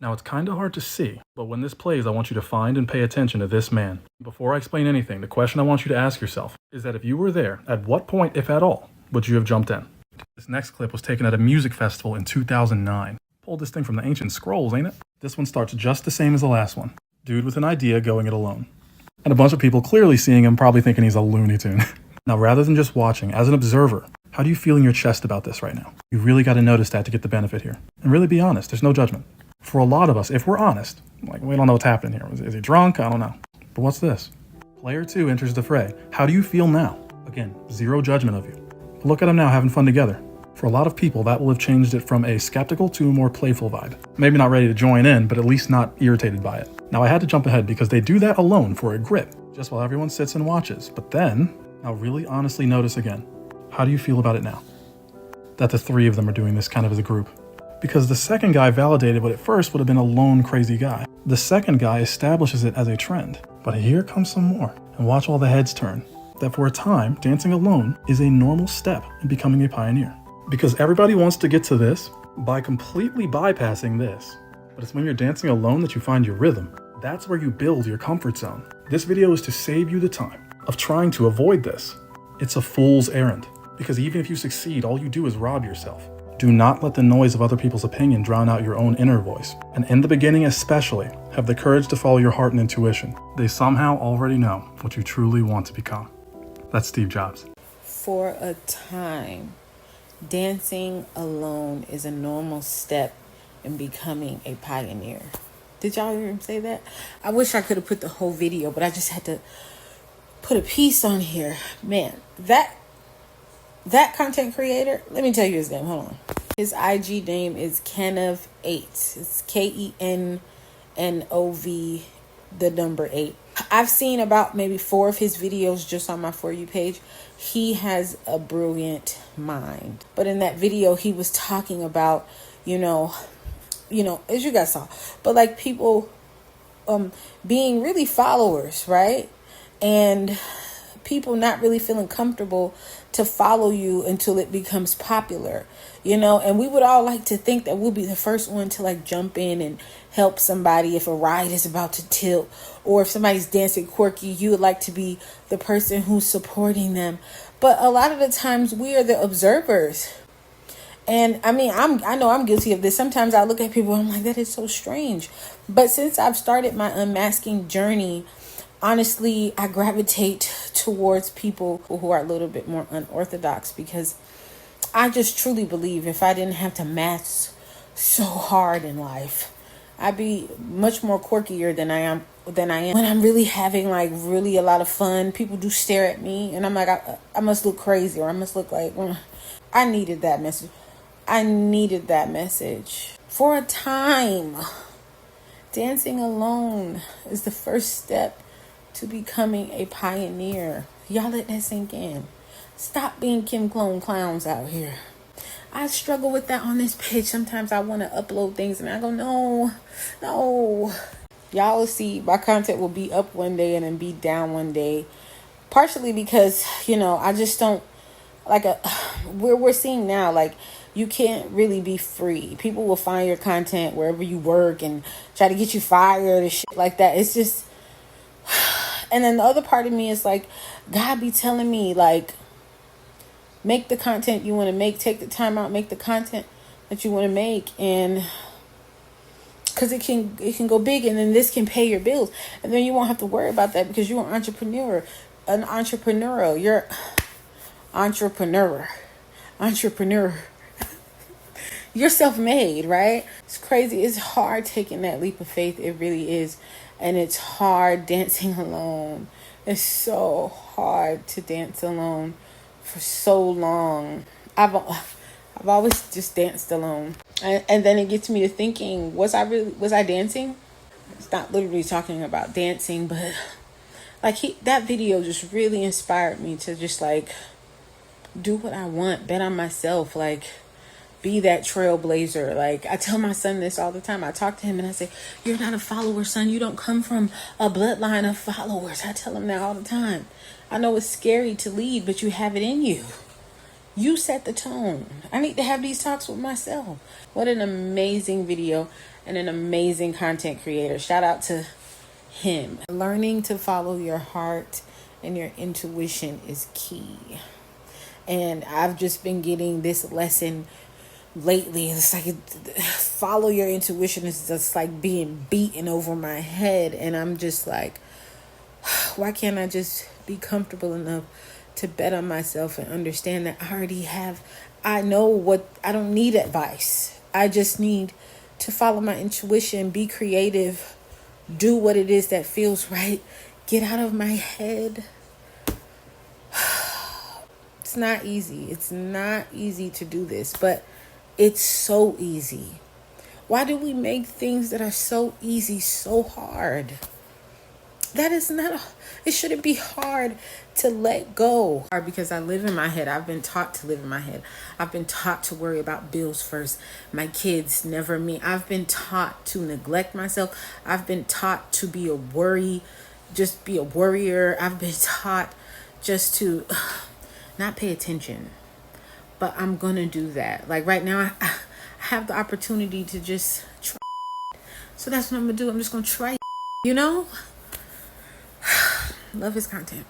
Now it's kinda hard to see, but when this plays, I want you to find and pay attention to this man. Before I explain anything, the question I want you to ask yourself is that if you were there, at what point, if at all, would you have jumped in? This next clip was taken at a music festival in 2009. Pulled this thing from the ancient scrolls, ain't it? This one starts just the same as the last one. Dude with an idea going it alone. And a bunch of people clearly seeing him, probably thinking he's a Looney Tune. Now, rather than just watching, as an observer, how do you feel in your chest about this right now? You really got to notice that to get the benefit here. And really be honest, there's no judgment. For a lot of us, if we're honest, like, we don't know what's happening here. Is he drunk? I don't know. But what's this? Player 2 enters the fray. How do you feel now? Again, zero judgment of you. But look at them now having fun together. For a lot of people, that will have changed it from a skeptical to a more playful vibe. Maybe not ready to join in, but at least not irritated by it. Now, I had to jump ahead because they do that alone for a grip, just while everyone sits and watches. But then, now really honestly notice again. How do you feel about it now? That the three of them are doing this kind of as a group. Because the second guy validated what at first would have been a lone crazy guy. The second guy establishes it as a trend. But here comes some more. And watch all the heads turn. That for a time, dancing alone is a normal step in becoming a pioneer. Because everybody wants to get to this by completely bypassing this. But it's when you're dancing alone that you find your rhythm. That's where you build your comfort zone. This video is to save you the time of trying to avoid this. It's a fool's errand. Because even if you succeed, all you do is rob yourself. Do not let the noise of other people's opinion drown out your own inner voice. And in the beginning especially, have the courage to follow your heart and intuition. They somehow already know what you truly want to become. That's Steve Jobs. For a time, dancing alone is a normal step in becoming a pioneer. Did y'all hear him say that? I wish I could have put the whole video, but I just had to put a piece on here. Man, that content creator, let me tell you his name. Hold on. His IG name is Kenov8. It's KENNOV, the number 8. I've seen about maybe 4 of his videos just on my For You page. He has a brilliant mind. But in that video, he was talking about, you know, as you guys saw, but like people being really followers, right? And people not really feeling comfortable to follow you until it becomes popular, and we would all like to think that we'll be the first one to like jump in and help somebody if a ride is about to tilt, or if somebody's dancing quirky, you would like to be the person who's supporting them. But a lot of the times we are the observers. And I mean, I know I'm guilty of this. Sometimes I look at people and I'm like, that is so strange. But since I've started my unmasking journey, honestly, I gravitate towards people who are a little bit more unorthodox, because I just truly believe if I didn't have to mask so hard in life, I'd be much more quirkier than I am when I'm really having like really a lot of fun. People do stare at me and I'm like, I must look crazy, or I must look like I needed that message. For a time, dancing alone is the first step to becoming a pioneer. Y'all let that sink in. Stop being Kim Clone clowns out here. I struggle with that on this page. Sometimes I want to upload things and I go, no. Y'all will see my content will be up one day and then be down one day. Partially because, I just don't like we're seeing now, like, you can't really be free. People will find your content wherever you work and try to get you fired and shit like that. It's just, and then the other part of me is like, God be telling me, like, make the content you want to make. Take the time out, make the content that you want to make. And because it can go big, and then this can pay your bills. And then you won't have to worry about that because you're an entrepreneur. You're entrepreneur. You're self-made, right? It's crazy. It's hard taking that leap of faith. It really is. And it's hard dancing alone. It's so hard to dance alone for so long. I've always just danced alone. And then it gets me to thinking, was I dancing? It's not literally talking about dancing, but like that video just really inspired me to just like do what I want, bet on myself, like be that trailblazer. Like I tell my son this all the time. I talk to him and I say, you're not a follower, son. You don't come from a bloodline of followers. I tell him that all the time. I know it's scary to lead, but you have it in you. You set the tone. I need to have these talks with myself. What an amazing video and an amazing content creator. Shout out to him. Learning to follow your heart and your intuition is key. And I've just been getting this lesson lately. It's like follow your intuition is just like being beaten over my head. And I'm just like, why can't I just be comfortable enough to bet on myself and understand that I know what, I don't need advice. I just need to follow my intuition, be creative, do what it is that feels right, get out of my head. It's not easy. It's not easy to do this, but it's so easy. Why do we make things that are so easy so hard? That is not, it shouldn't be hard to let go. Because I live in my head. I've been taught to live in my head. I've been taught to worry about bills first. My kids, never me. I've been taught to neglect myself. I've been taught to be just be a worrier. I've been taught just to not pay attention. But I'm going to do that. Like right now, I have the opportunity to just try. So that's what I'm going to do. I'm just going to try, Love his content.